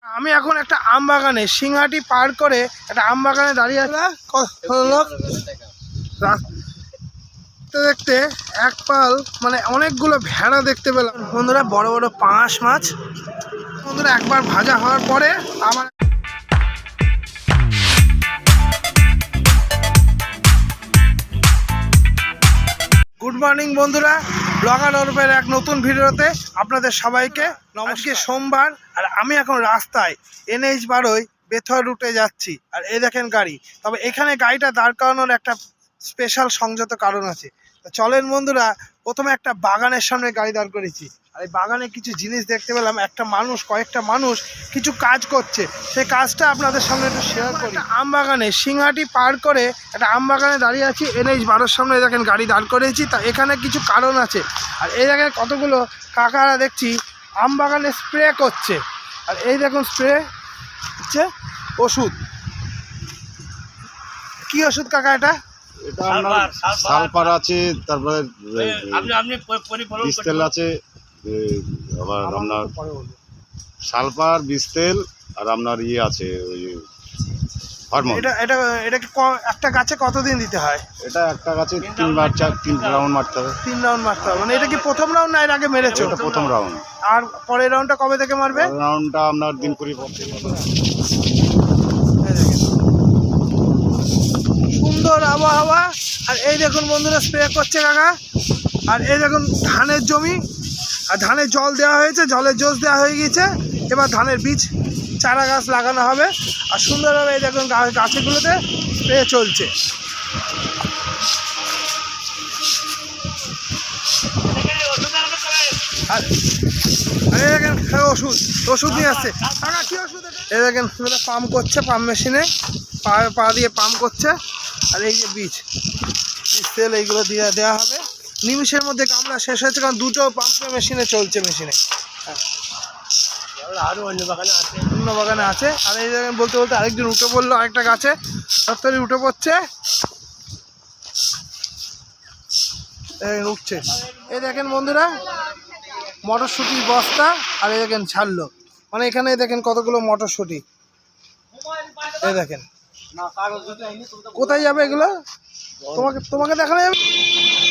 আমি এখন একটা আম বাগানে সিংহাটি পার করে একটা আম বাগানে দাঁড়িয়ে আছে। লোক দেখতে এক পাল মানে অনেকগুলো ভেড়া দেখতে পেলাম বন্ধুরা, বড় বড় পাঙাশ মাছ বন্ধুরা। একবার ভাজা হওয়ার পরে আমার গুড মর্নিং বন্ধুরা, ব্লগার অরূপের এক নতুন ভিডিওতে আপনাদের সবাইকে নমস্কার। সোমবার আর আমি এখন রাস্তায় NH-12 বেথুয়া রুটে যাচ্ছি। আর এই দেখেন গাড়ি, তবে এখানে গাড়িটা দাঁড় করানোর একটা স্পেশাল সংযত কারণ আছে। তো চলেন বন্ধুরা, প্রথমে একটা বাগানের সামনে গাড়ি দাঁড় করেছি। আর এই বাগানে কিছু জিনিস দেখতে পেলাম, কয়েকটা মানুষ কিছু কাজ করছে। সেই কাজটা আপনাদের সামনে একটু শেয়ার করি। আম বাগানে সিংহাটি পার করে একটা আম বাগানে দাঁড়িয়ে আছি। NH-12 সামনে দেখেন গাড়ি দাঁড় করেছি। তা এখানে কিছু কারণ আছে। আর এই দেখেন কতগুলো কাকারা দেখছি আম বাগানে স্প্রে করছে। আর এই দেখুন স্প্রে হচ্ছে ওষুধ। কি ওষুধ কাকা এটা? এটা আপনার সালফার আছে, তারপরে বিস্তেল আছে, আবার আপনার সালফার বিস্তেল আর আপনার আছে ওই হরমোন। এটা একটা গাছে কতদিন দিতে হয়? এটা একটা গাছে 3 রাউন্ড মারতে হবে। 3 রাউন্ড মারতে হবে। মানে এটা কি প্রথম রাউন্ড না এর আগে মেরেছো? এটা প্রথম রাউন্ড। আর পরের রাউন্ডটা কবে থেকে মারবে? রাউন্ডটা আপনার দিন 20 পর থেকে। সুন্দর আবহাওয়া। আর এই দেখুন বন্ধুরা স্প্রে করছে কাকা। আর এই দেখুন ধানের জমি, আর ধানের জল দেওয়া হয়েছে, জলের জোশ দেওয়া হয়ে গেছে। এবার ধানের বীজ চারা গাছ লাগানো হবে। আর সুন্দরভাবে এই দেখুন গাছগুলোতে স্প্রে চলছে। আর এই দেখেন ওষুধ নিয়ে আসছে কাকা। কি ওষুধ? এই দেখেন পাম্প করছে, পাম্প মেশিনে পা দিয়ে পাম্প করছে। আর এই যে বীজ তেল এইগুলো দিয়ে দেওয়া হবে। নিমিষের মধ্যে গামলা শেষ হয়েছে, কারণ দুটো পাম্পের মেশিনে চলছে। আরও অন্য বাগানে আছে। আর এই দেখেন বলতে বলতে আরেকদিন উঠে পড়লো আরেকটা গাছে, তাড়াতাড়ি উঠে পড়ছে, উঠছে। এই দেখেন বন্ধুরা মটরশুঁটির বস্তা। আর এই দেখেন ছাড়লো, মানে এখানে দেখেন কতগুলো মটরশুঁটি। এই দেখেন কোথায় যাবে এগুলো? তোমাকে দেখানো যাবে?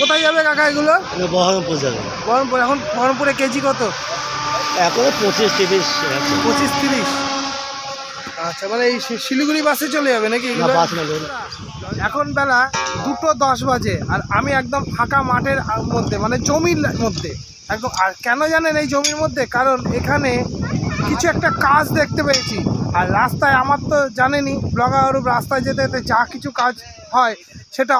কোথায় যাবে কাকা এগুলো? বহরমপুর যাবে। বহরমপুর। এখন বহরমপুরে কেজি কত? এখন 25-30। 25-30। আচ্ছা, মানে এই শিলিগুড়ি বাসে চলে যাবে নাকি এগুলো? এখন বেলা 2:10 বাজে। আর আমি একদম ফাঁকা মাঠের মধ্যে, মানে জমির মধ্যে একদম। আর কেন জানেন এই জমির মধ্যে? কারণ এখানে কিছু একটা কাজ দেখতে পেয়েছি। আর রাস্তায় আমার তো জানেনই ব্লগার রাস্তায় যেতে যেতে যা কিছু কাজ হয় সেটা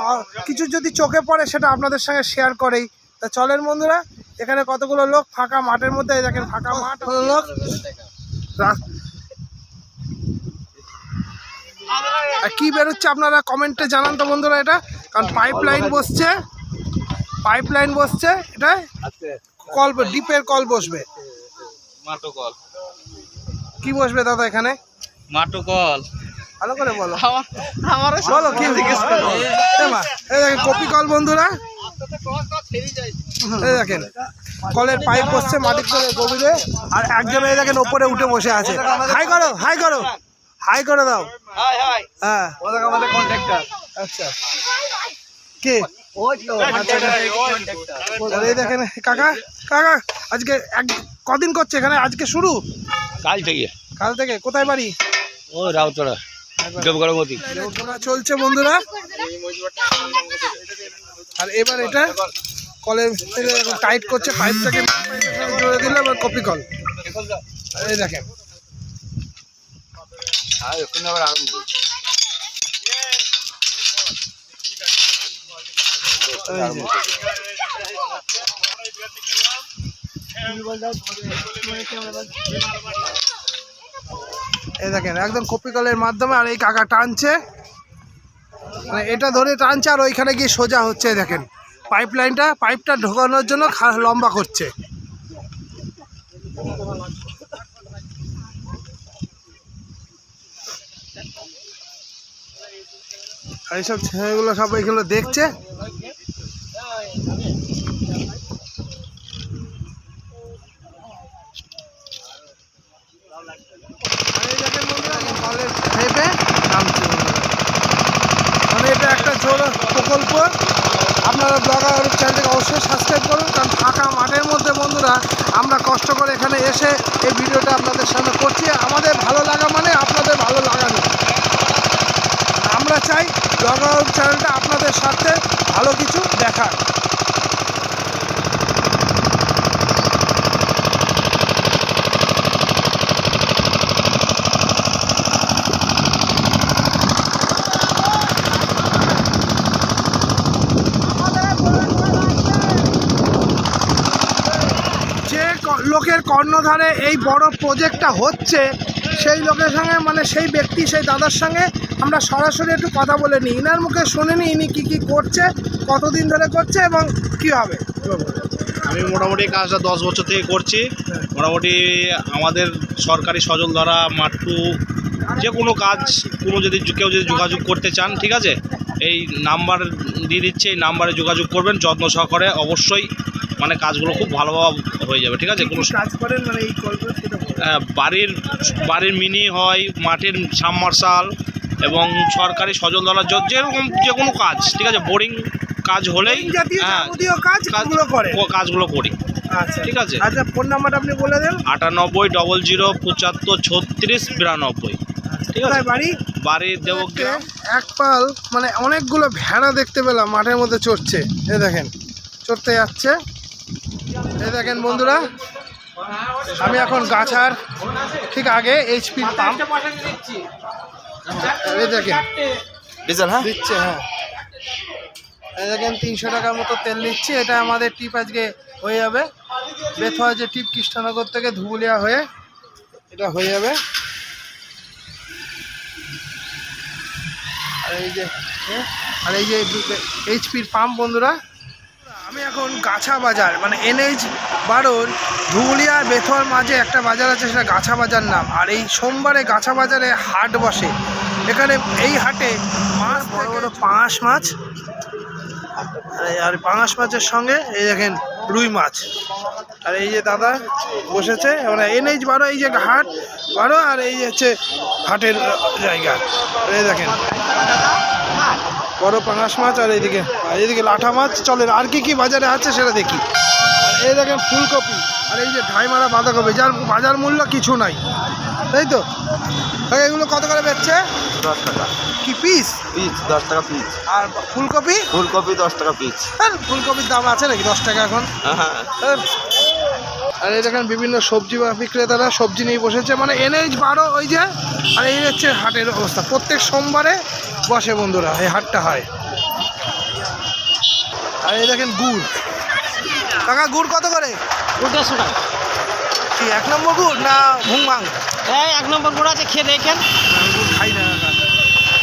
কিছু যদি চোখে পড়ে সেটা আপনাদের সঙ্গে শেয়ার করেই। তা চলেন বন্ধুরা, এখানে কতগুলো লোক ফাঁকা মাঠের মধ্যে, দেখেন ফাঁকা মাঠ, লোক। আর কি বেরোচ্ছে আপনারা কমেন্টে জানান তো বন্ধুরা এটা। কারণ পাইপলাইন বসছে এটা, কল ডিপের কল বসবে। কি বসবে দাদা এখানে? মাটোকল। ভালো করে বলো, বলো কি জিজ্ঞেস করো। এই দেখেন কপি কল বন্ধুরা। এই দেখেন কলের পাইপ বসছে মাটির করে গভীরে। আর একজন এই দেখেন ওপরে উঠে বসে আছে। হাই করে দাও। হ্যাঁ, আচ্ছা কে? এই দেখেন কাকা আজকে কদিন করছে এখানে? আজকে শুরু? কাল থেকে। কোথায় বাড়ি? ও রাউতরা দেবগড়মতি চলছে বন্ধুরা। আর এবার এটা কলের টাইট করছে, পাইপটাকে জোরে দিলে এবার কপি কল। এই দেখেন এই দেখেন একদম কপি কলের মাধ্যমে। আর এই কাকা টানছে, মানে এটা ধরে টানছে আর ওইখানে গিয়ে সোজা হচ্ছে। দেখেন পাইপটা ঢোকানোর জন্য লম্বা করছে। আর এইসব ছেলেগুলো সব এইগুলো দেখছে। প্রকল্প। আপনারা ব্লগার অরূপ চ্যানেলটাকে অবশ্যই সাবস্ক্রাইব করুন, কারণ ফাঁকা মাঠের মধ্যে বন্ধুরা আমরা কষ্ট করে এখানে এসে এই ভিডিওটা আপনাদের সামনে করছি। আমাদের ভালো লাগা মানে আপনাদের ভালো লাগানো। আমরা চাই ব্লগার অরূপ চ্যানেলটা আপনাদের সাথে ভালো কিছু দেখার। লোকের কর্ণধারে এই বড় প্রজেক্টটা হচ্ছে, সেই লোকের সঙ্গে মানে সেই ব্যক্তি, সেই দাদার সঙ্গে আমরা সরাসরি একটু কথা বলে নিই। ইনার মুখে শুনিনি ইনি কী কী করছে, কতদিন ধরে করছে এবং কীভাবে। আমি মোটামুটি কাজটা 10 বছর থেকে করছি। মোটামুটি আমাদের সরকারি সজল দ্বারা মাট্টু যে কোনো কাজ যদি কেউ যোগাযোগ করতে চান, ঠিক আছে, এই নাম্বার দিয়ে দিচ্ছে, এই নাম্বারে যোগাযোগ করবেন যত্ন সহকারে। অবশ্যই মানে কাজগুলো খুব ভালোভাবে হয়ে যাবে, ঠিক আছে। কোনো কাজ করেন মানে এই বাড়ির মিনি হয়, মাটির সাবমার্শাল এবং সরকারি সজল দ্বারা যেরকম যে কোনো কাজ, ঠিক আছে, বোরিং কাজ হলেই কাজগুলো করি। আচ্ছা ঠিক আছে। আচ্ছা, ফোন নাম্বারটা আপনি বলে দেন। 98 00 75 36 92। ঠিক আছে। বাড়ি দেবগ্রাম। এক পাল মানে অনেকগুলো ভেড়া দেখতে পেলাম মাঠের মধ্যে চড়ছে। এই দেখেন চড়তে যাচ্ছে। এই দেখেন বন্ধুরা, আমি এখন গাছার ঠিক আগে এইচপি পাম্প। এই দেখেন ডিজেল, হ্যাঁ দিচ্ছে, হ্যাঁ এই দেখেন 300 টাকার মতো তেল নিচ্ছি। এটা আমাদের টিপ আজকে হয়ে যাবে। বেথুয়া যে টিপ কৃষ্ণনগর থেকে ধুবুলিয়া হয়ে এটা হয়ে যাবে। আর এই যে এইচপির পাম্প বন্ধুরা। আমি এখন গাছা বাজার মানে NH 12 ধুবুলিয়া বেথুয়ার মাঝে একটা বাজার আছে, সেটা গাছা বাজার নাম। আর এই সোমবারে গাছা বাজারে হাট বসে। এখানে এই হাটে মাছ, বড় বড় পাঙাশ মাছ, আর পাঙাশ মাছের সঙ্গে এই দেখেন রুই মাছ। আর এই যে দাদা বসেছে মানে NH 12, এই যে হাট 12, আর এই হচ্ছে হাটের জায়গা। এই দেখেন বড় পাঙাশ মাছ, আর এইদিকে লাঠা মাছ। চলেন আর কি কি বাজারে আছে সেটা দেখি। আর এই দেখেন ফুলকপি, আর এই যে ঢাইমারা বাঁধাকপি, যার বাজার মূল্য কিছু নাই, তাই তো। এগুলো কত করে বেচছে? 10 টাকা কি পিস? 10 টাকা পিস। আর ফুলকপি? 10 টাকা পিস। হ্যাঁ, ফুলকপির দাম আছে নাকি 10 টাকা এখন? আর এই দেখেন বিভিন্ন সবজি বিক্রেতারা সবজি নিয়ে বসেছে, মানে NH 12 ওই যে। আর এই হচ্ছে হাটের অবস্থা। প্রত্যেক সোমবারে বসে বন্ধুরা এই হাটটা হয়। আর এই দেখেন গুড়। কাকা গুড় কত করে? 150 টাকা। কি 1 নম্বর গুড় না ভুংভাং? এই 1 নম্বর গুড় আছে, খেয়ে দেখেন। গুড় খাই না কাকা।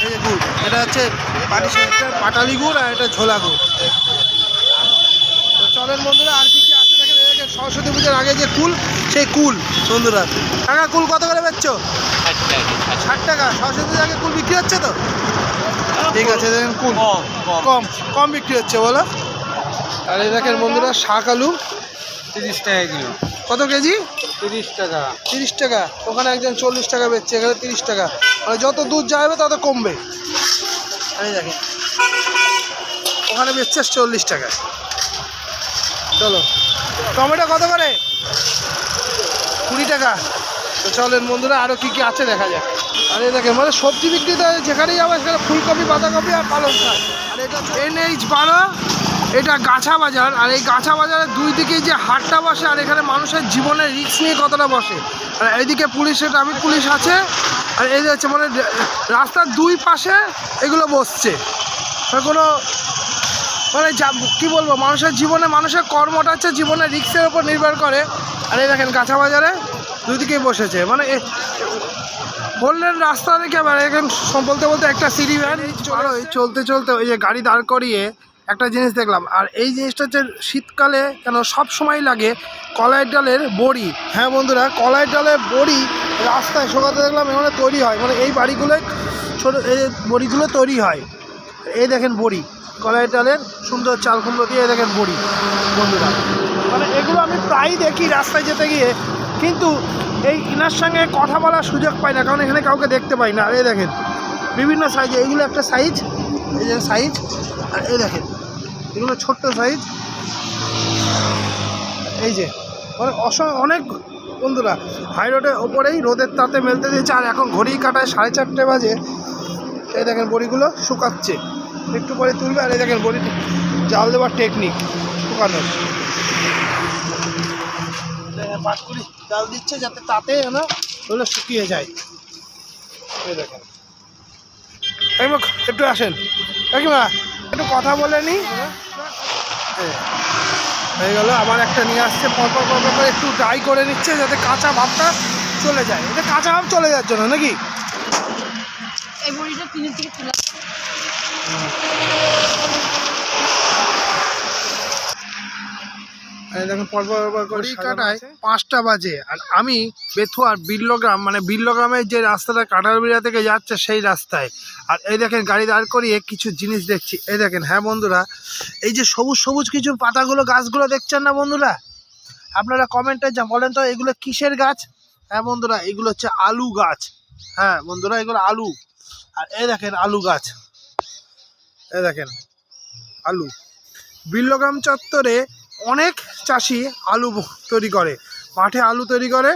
এই যে গুড়, এটা হচ্ছে পাটালি গুড়, আর এটা ঝোলা গুড়। তো চলেন বন্ধুরা আর কি কি আছে দেখেন। এই দেখেন সরস্বতী পুজোর আগে যে কুল, সেই কুল বন্ধুরা। কাকা কুল কত করে বেচছো? 60 টাকা। সরস্বতী পুজোর আগে কুল বিক্রি হচ্ছে তো? ঠিক আছে, দেখেন কুল কম বিক্রি হচ্ছে বলো। আর এই দেখেন বন্ধুরা শাক আলু 30 টাকা কিলো। কত কেজি? 30 টাকা। 30 টাকা। ওখানে একজন 40 টাকা বেচছে, এখানে 30 টাকা। মানে যত দূর যাবে তত কমবে। এই দেখেন ওখানে বেচছে 40 টাকা। চলো টমেটো কত করে? 20 টাকা। তো চলেন বন্ধুরা আরও কি কি আছে দেখা যাক। আর এই দেখেন মানে সবজি বিক্রিতে যেখানেই যাবে সেখানে ফুলকপি, বাঁধাকপি আর পালং শাক। আর এটা NH 12, এটা গাছা বাজার। আর এই গাছা বাজারের দুই দিকেই যে হাটটা বসে, আর এখানে মানুষের জীবনের রিস্ক নিয়ে কতটা বসে। আর এইদিকে পুলিশের ট্রাফিক পুলিশ আছে, আর এই হচ্ছে মানে রাস্তার দুই পাশে এগুলো বসছে। কোনো মানে কী বলবো, মানুষের জীবনে মানুষের কর্মটা হচ্ছে জীবনের রিস্কের ওপর নির্ভর করে। আর এই দেখেন গাছা বাজারে দুই দিকেই বসেছে, মানে বললেন রাস্তা দেখে আবার এখানে বলতে বলতে একটা সিঁড়ি ভ্যান চলতে চলতে ওই যে গাড়ি দাঁড় করিয়ে একটা জিনিস দেখলাম। আর এই জিনিসটা হচ্ছে শীতকালে কেন সব সময় লাগে, কলাইয়ের ডালের বড়ি। হ্যাঁ বন্ধুরা, কলাইয়ের ডালের বড়ি রাস্তায় শোকাতে দেখলাম এখানে তৈরি হয়। মানে এই বাড়িগুলোয় ছোটো এই বড়িগুলো তৈরি হয়। এই দেখেন বড়ি, কলাইয়ের ডালের সুন্দর চাল কুমড়ো দিয়ে দেখেন বড়ি বন্ধুরা। মানে এগুলো আমি প্রায়ই দেখি রাস্তায় যেতে গিয়ে, কিন্তু এই ইনার সঙ্গে কথা বলার সুযোগ পাই না, কারণ এখানে কাউকে দেখতে পাই না। আর এই দেখেন বিভিন্ন সাইজে, এইগুলো একটা সাইজ, এই যে সাইজ, আর এই দেখেন এগুলো ছোট্ট সাইজ। এই যে মানে অনেক বন্ধুরা হাই রোডের ওপরেই রোদের তাতে মেলতে দিয়েছে। আর এখন ঘড়ি কাটায় 4:30 বাজে। এই দেখেন বড়িগুলো শুকাচ্ছে, একটু পরে তুলবে। আর এই দেখেন বড়ি জাল দেওয়ার টেকনিক শুকানোর, পাটকুড়ি জাল দিচ্ছে যাতে তাতে না ওগুলো শুকিয়ে যায়। এই দেখেন কাকিমা একটু আসেন, কাকিমা একটু কথা বলে নি। হয়ে গেল, আবার একটা নিয়ে আসছে, পরপর করে একটু ড্রাই করে নিচ্ছে যাতে কাঁচা ভাবটা চলে যায়। এটা কাঁচা ভাব চলে যাওয়ার জন্য নাকি? এই বড়িটা 3 থেকে তোলা। দেখুন পরপর করে কাটায় 5টা বাজে। আর আমি বেথুয়ার বিল্লগ্রাম মানে বিল্লগ্রামের যে রাস্তাটা কাঁঠালবিড়া থেকে যাচ্ছে সেই রাস্তায়। আর এই দেখেন গাড়ি দাঁড় করিয়ে কিছু জিনিস দেখছি। এই দেখেন, হ্যাঁ বন্ধুরা, এই যে সবুজ সবুজ কিছু পাতাগুলো গাছগুলো দেখছেন না বন্ধুরা? আপনারা কমেন্টে যা বলেন তো এগুলো কিসের গাছ? হ্যাঁ বন্ধুরা, এগুলো হচ্ছে আলু গাছ। হ্যাঁ বন্ধুরা, এগুলো আলু। আর এই দেখেন আলু গাছ, এই দেখেন আলু। বিল্লগ্রাম চত্বরে অনেক চাষি আলু তৈরি করে, মাঠে আলু তৈরি করে।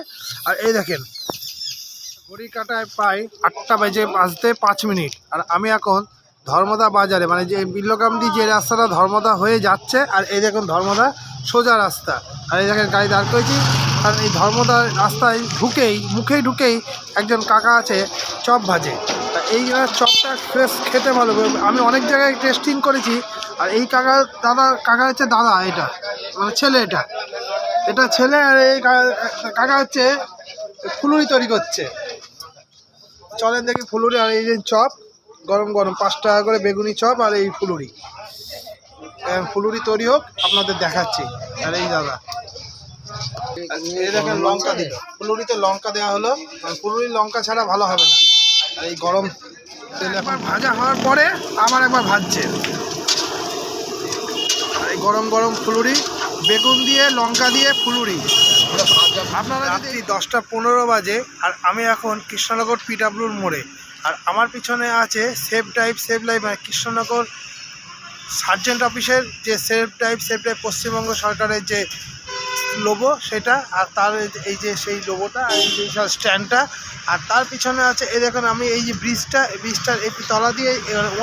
আর এই দেখেন ঘড়ি কাটায় প্রায় 8টা বেজে বাজতে 5 মিনিট। আর আমি এখন ধর্মদা বাজারে মানে যে বিল্লগ্রাম দিয়ে যে রাস্তাটা ধর্মদা হয়ে যাচ্ছে, আর এই দেখুন ধর্মদা সোজা রাস্তা। আর এই দেখেন গাড়ি দাঁড় করেছি। আর এই ধর্মদা রাস্তায় মুখেই ঢুকেই একজন কাকা আছে চপ ভাজে। তা এই চপটা ফ্রেশ খেতে ভালো। আমি অনেক জায়গায় টেস্টিং করেছি। আর এই কাকা হচ্ছে দাদা, এটা মানে ছেলে, এটা ছেলে। আর এই কাকা হচ্ছে ফুলুরি তৈরি করছে। চলেন দেখি ফুলুরি। আর এই যে চপ গরম গরম 5 টাকা করে বেগুনি চপ আর এই ফুলুরি তৈরি হোক, আপনাদের দেখাচ্ছি। আর এই দাদা এই দেখেন লঙ্কা দিল, ফুলুরিতে লঙ্কা দেওয়া হলো। ফুলুরি লঙ্কা ছাড়া ভালো হবে না। আর এই গরম তেল একবার ভাজা হওয়ার পরে আবার একবার ভাজছে। আর এই গরম গরম ফুলুরি, বেগুন দিয়ে লঙ্কা দিয়ে ফুলুরি। আপনারা রাত্রি 10টা 15 বাজে। আর আমি এখন কৃষ্ণনগর পিডাব্লিউর মোড়ে। আর আমার পিছনে আছে সেভ লাইফ মানে কৃষ্ণনগর সার্জেন্ট অফিসের যে সেভ লাইফ পশ্চিমবঙ্গ সরকারের যে লোগো সেটা। আর তার এই যে সেই লোগোটা, আর এই যে স্ট্যান্ডটা। আর তার পিছনে আছে এই দেখুন, আমি এই যে ব্রিজটার এই তলা দিয়ে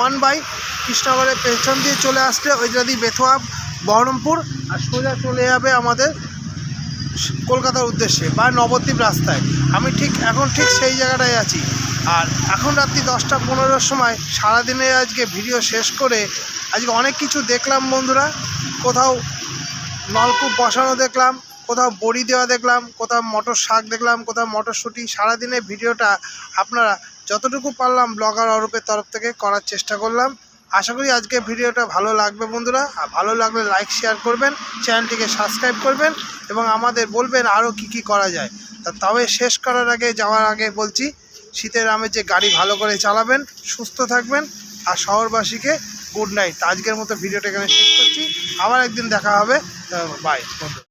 1 বাই কৃষ্ণনগরের পেছন দিয়ে চলে আসলে ওই যদি বেথুয়া বহরমপুর আর সোজা চলে যাবে আমাদের কলকাতার উদ্দেশ্যে বা নবদ্বীপ রাস্তায়। আমি এখন ঠিক সেই জায়গাটায় আছি। আর এখন রাত্রি 10টা 15-র সময় সারাদিনে আজকে ভিডিও শেষ করে আজকে অনেক কিছু দেখলাম বন্ধুরা। কোথাও নলকূপ বসানো দেখলাম, কোথাও বড়ি দেওয়া দেখলাম, কোথাও মটর শাক দেখলাম, কোথাও মটরশুঁটি। সারাদিনের ভিডিওটা আপনারা যতটুকু পারলাম ব্লগার অরূপের তরফ থেকে করার চেষ্টা করলাম। আশা করি আজকে ভিডিওটা ভালো লাগবে বন্ধুরা। আর ভালো লাগলে লাইক শেয়ার করবেন, চ্যানেলটিকে সাবস্ক্রাইব করবেন এবং আমাদের বলবেন আরও কি করা যায়। তবে শেষ করার আগে যাওয়ার আগে বলছি, শীতের আমেজে গাড়ি ভালো করে চালাবেন, সুস্থ থাকবেন। আর শহরবাসীকে গুড নাইট। আজকের মতো ভিডিওটা এখানে শেষ করছি। আবার একদিন দেখা হবে। বাই বন্ধু।